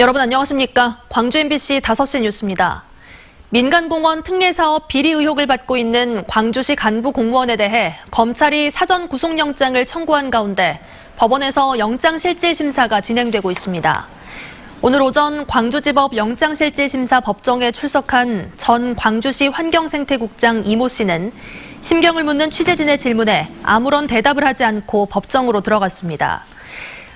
여러분 안녕하십니까? 광주 MBC 5시 뉴스입니다. 민간공원 특례사업 비리 의혹을 받고 있는 광주시 간부 공무원에 대해 검찰이 사전 구속영장을 청구한 가운데 법원에서 영장실질심사가 진행되고 있습니다. 오늘 오전 광주지법 영장실질심사 법정에 출석한 전 광주시 환경생태국장 이모 씨는 심경을 묻는 취재진의 질문에 아무런 대답을 하지 않고 법정으로 들어갔습니다.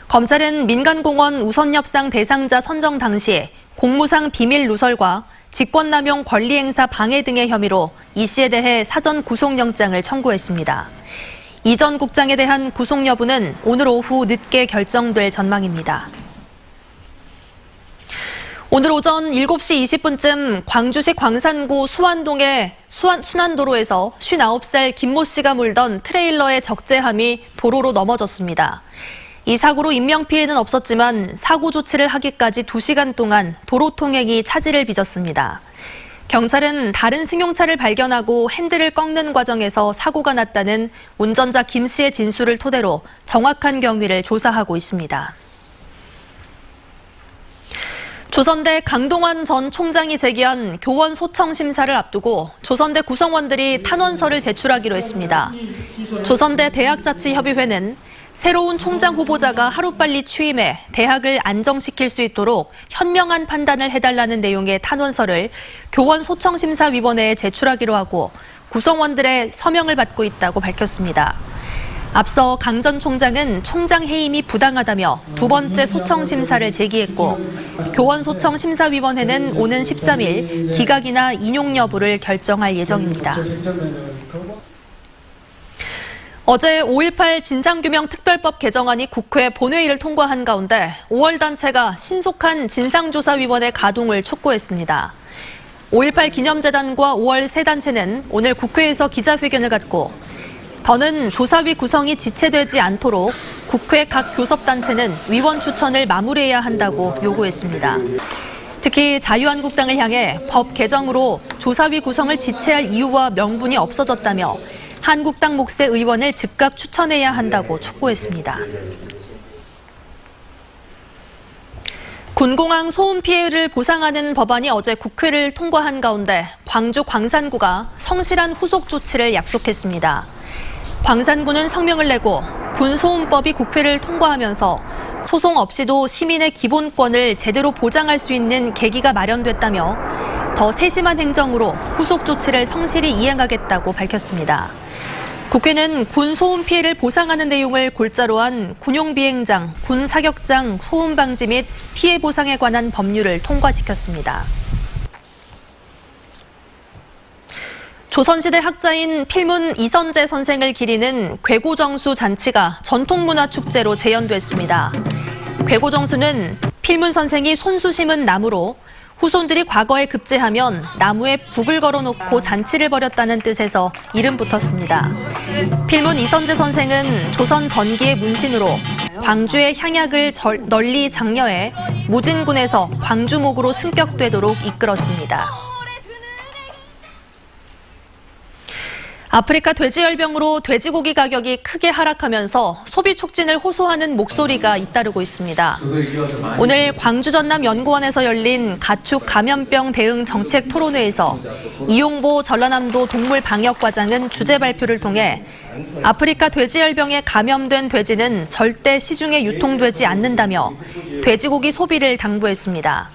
검찰은 민간공원 우선협상 대상자 선정 당시 공무상 비밀 누설과 직권남용 권리행사 방해 등의 혐의로 이 씨에 대해 사전 구속영장을 청구했습니다. 이 전 국장에 대한 구속 여부는 오늘 오후 늦게 결정될 전망입니다. 오늘 오전 7시 20분쯤 광주시 광산구 수완동의 순환도로에서 59살 김모 씨가 몰던 트레일러의 적재함이 도로로 넘어졌습니다. 이 사고로 인명피해는 없었지만 사고 조치를 하기까지 2시간 동안 도로 통행이 차질을 빚었습니다. 경찰은 다른 승용차를 발견하고 핸들을 꺾는 과정에서 사고가 났다는 운전자 김 씨의 진술을 토대로 정확한 경위를 조사하고 있습니다. 조선대 강동원 전 총장이 제기한 교원 소청 심사를 앞두고 조선대 구성원들이 탄원서를 제출하기로 했습니다. 조선대 대학자치협의회는 새로운 총장 후보자가 하루빨리 취임해 대학을 안정시킬 수 있도록 현명한 판단을 해달라는 내용의 탄원서를 교원소청심사위원회에 제출하기로 하고 구성원들의 서명을 받고 있다고 밝혔습니다. 앞서 강 전 총장은 총장 해임이 부당하다며 두 번째 소청심사를 제기했고 교원소청심사위원회는 오는 13일 기각이나 인용 여부를 결정할 예정입니다. 어제 5.18 진상규명특별법 개정안이 국회 본회의를 통과한 가운데 5월 단체가 신속한 진상조사위원회 가동을 촉구했습니다. 5.18 기념재단과 5월 세 단체는 오늘 국회에서 기자회견을 갖고 더는 조사위 구성이 지체되지 않도록 국회 각 교섭단체는 위원 추천을 마무리해야 한다고 요구했습니다. 특히 자유한국당을 향해 법 개정으로 조사위 구성을 지체할 이유와 명분이 없어졌다며 한국당 몫의 의원을 즉각 추천해야 한다고 촉구했습니다. 군공항 소음 피해를 보상하는 법안이 어제 국회를 통과한 가운데 광주 광산구가 성실한 후속 조치를 약속했습니다. 광산구는 성명을 내고 군소음법이 국회를 통과하면서 소송 없이도 시민의 기본권을 제대로 보장할 수 있는 계기가 마련됐다며 더 세심한 행정으로 후속 조치를 성실히 이행하겠다고 밝혔습니다. 국회는 군 소음 피해를 보상하는 내용을 골자로 한 군용비행장, 군사격장 소음 방지 및 피해 보상에 관한 법률을 통과시켰습니다. 조선시대 학자인 필문 이선재 선생을 기리는 괴고정수 잔치가 전통문화축제로 재연됐습니다. 괴고정수는 필문 선생이 손수 심은 나무로 후손들이 과거에 급제하면 나무에 북을 걸어놓고 잔치를 벌였다는 뜻에서 이름 붙었습니다. 필문 이선재 선생은 조선 전기의 문신으로 광주의 향약을 널리 장려해 무진군에서 광주목으로 승격되도록 이끌었습니다. 아프리카 돼지열병으로 돼지고기 가격이 크게 하락하면서 소비 촉진을 호소하는 목소리가 잇따르고 있습니다. 오늘 광주 전남연구원에서 열린 가축 감염병 대응 정책 토론회에서 이용보 전라남도 동물방역과장은 주제 발표를 통해 아프리카 돼지열병에 감염된 돼지는 절대 시중에 유통되지 않는다며 돼지고기 소비를 당부했습니다.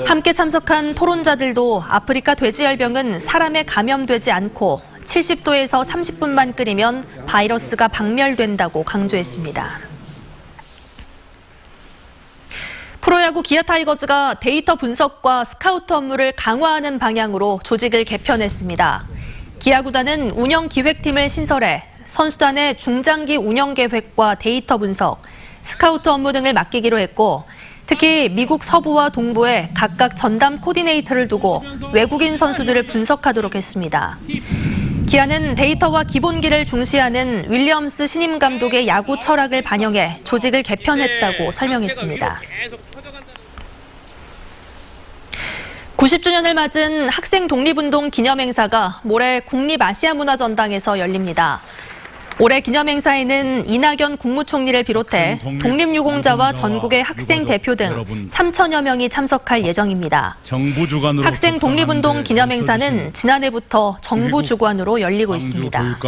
함께 참석한 토론자들도 아프리카 돼지열병은 사람에 감염되지 않고 70도에서 30분만 끓이면 바이러스가 박멸된다고 강조했습니다. 프로야구 기아 타이거즈가 데이터 분석과 스카우트 업무를 강화하는 방향으로 조직을 개편했습니다. 기아 구단은 운영기획팀을 신설해 선수단의 중장기 운영 계획과 데이터 분석, 스카우트 업무 등을 맡기기로 했고 특히 미국 서부와 동부에 각각 전담 코디네이터를 두고 외국인 선수들을 분석하도록 했습니다. 기아는 데이터와 기본기를 중시하는 윌리엄스 신임 감독의 야구 철학을 반영해 조직을 개편했다고 설명했습니다. 90주년을 맞은 학생 독립운동 기념행사가 모레 국립아시아문화전당에서 열립니다. 올해 기념행사에는 이낙연 국무총리를 비롯해 독립유공자와 전국의 학생 대표 등 3천여 명이 참석할 예정입니다. 학생 독립운동 기념행사는 지난해부터 정부 주관으로 열리고 있습니다.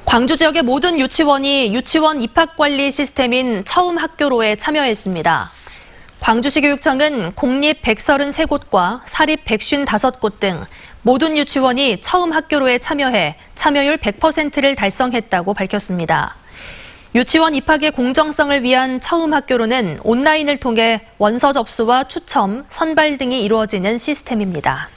광주 지역의 모든 유치원이 유치원 입학관리 시스템인 처음학교로에 참여했습니다. 광주시 교육청은 공립 133곳과 사립 155곳 등 모든 유치원이 처음학교로에 참여해 참여율 100%를 달성했다고 밝혔습니다. 유치원 입학의 공정성을 위한 처음학교로는 온라인을 통해 원서 접수와 추첨, 선발 등이 이루어지는 시스템입니다.